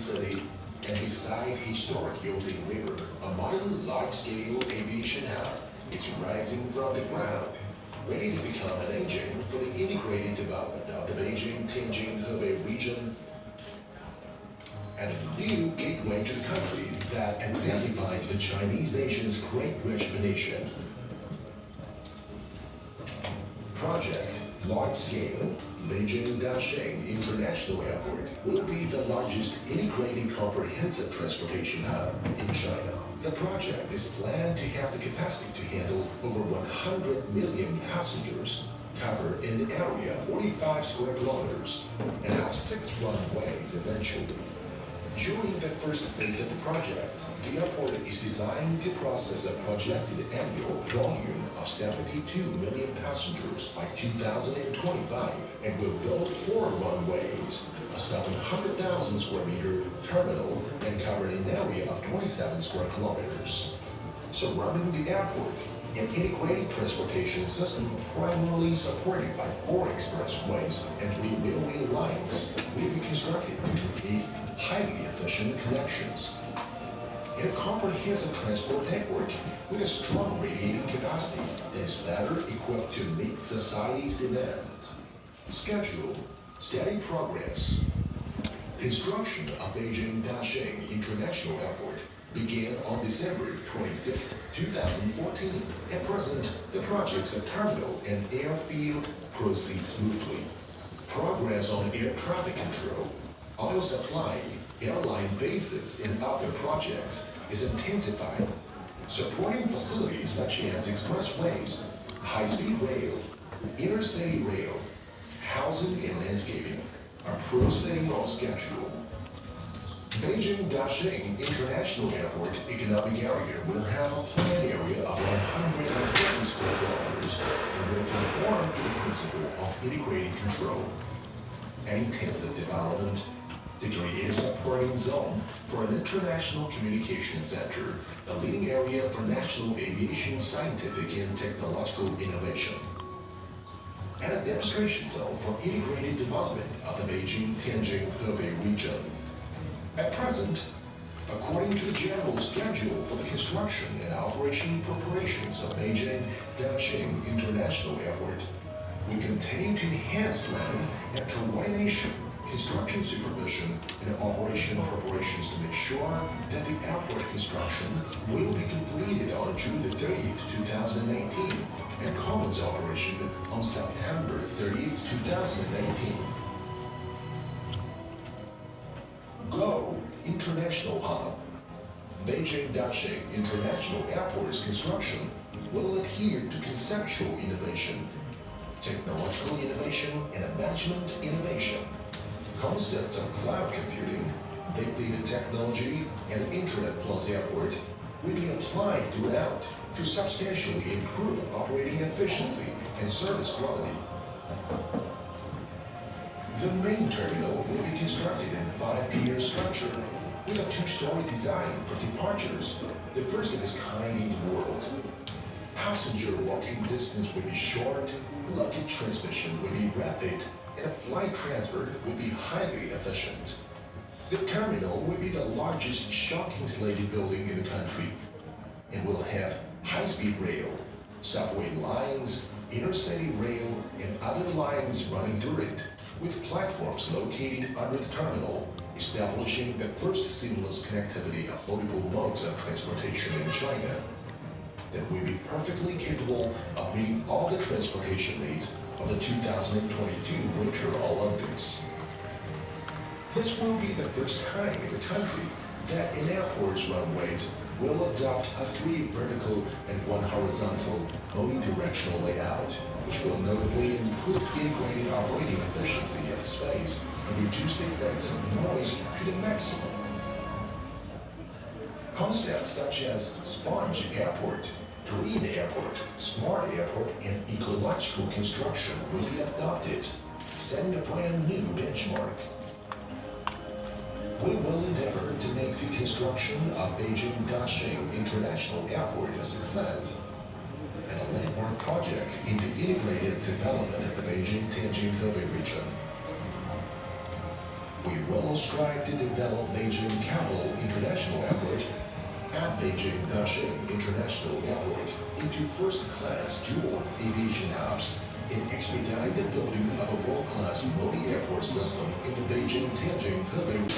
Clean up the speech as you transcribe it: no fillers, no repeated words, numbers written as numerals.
city, and beside historic Yoding River, a modern large-scale aviation hub is rising from the ground, ready to become an engine for the integrated development of the Beijing-Tianjin-Hebei region and a new gateway to the country that exemplifies the Chinese nation's great rejuvenation. Project Large-Scale Beijing-Daxing International Airport will be the largest integrated comprehensive transportation hub in China. The project is planned to have the capacity to handle over 100 million passengers, cover an area of 45 square kilometers, and have 6 runways eventually. During the first phase of the project, the airport is designed to process a projected annual volume of 72 million passengers by 2025 and will build 4 runways, a 700,000 square meter terminal, and cover an area of 27 square kilometers. Surrounding the airport, an integrated transportation system primarily supported by 4 expressways and 3 railway lines will be constructed to complete highly efficient connections. In a comprehensive transport network with a strong radiating capacity that is better equipped to meet society's demands. Schedule, steady progress. Construction of Beijing-Daxing International Airport began on December 26, 2014. At present, the projects of terminal and airfield proceed smoothly. Progress on air traffic control, oil supply, airline bases, and other projects is intensifying. Supporting facilities such as expressways, high-speed rail, intercity rail, housing and landscaping are proceeding on schedule. Beijing-Daxing International Airport economic area will have a planned area of 150 square kilometers and will conform to the principle of integrated control and intensive development. The creative supporting zone for an international communication center, a leading area for national aviation scientific and technological innovation, and a demonstration zone for integrated development of the Beijing-Tianjin-Hebei region. At present, according to the general schedule for the construction and operation preparations of Beijing-Daxing International Airport, we continue to enhance planning and coordination, construction supervision, and operation preparations to make sure that the airport construction will be completed on June 30th, 2018, and commence operation on September 30th, 2018. Go International Hub. Beijing-Daxing International Airport's construction will adhere to conceptual innovation, technological innovation, and management innovation. Concepts of cloud computing, big data technology, and Internet Plus Airport will be applied throughout to substantially improve operating efficiency and service quality. The main terminal will be constructed in 5-pier structure with a 2-story design for departures, the first of its kind in the world. Passenger walking distance will be short, luggage transmission will be rapid, and a flight transfer will be highly efficient. The terminal will be the largest shocking-slated building in the country and will have high-speed rail, subway lines, intercity rail, and other lines running through it, with platforms located under the terminal, establishing the first seamless connectivity of multiple modes of transportation in China that will be perfectly capable of meeting all the transportation needs of the 2022 Winter Olympics. This will be the first time in the country that an airport's runways will adopt a 3 vertical and 1 horizontal omnidirectional layout, which will notably improve integrated operating efficiency of the space and reduce the effects of noise to the maximum. Concepts such as sponge airport, green airport, smart airport, and ecological construction will be adopted, setting a brand new benchmark. We will endeavor to make the construction of Beijing-Daxing International Airport a success and a landmark project in the integrated development of the Beijing-Tianjin-Hebei region. We will strive to develop Beijing International Airport and Beijing Daxing International Airport into first-class dual aviation hubs and expedite the building of a world-class multi-airport system in the Beijing-Tianjin Hebei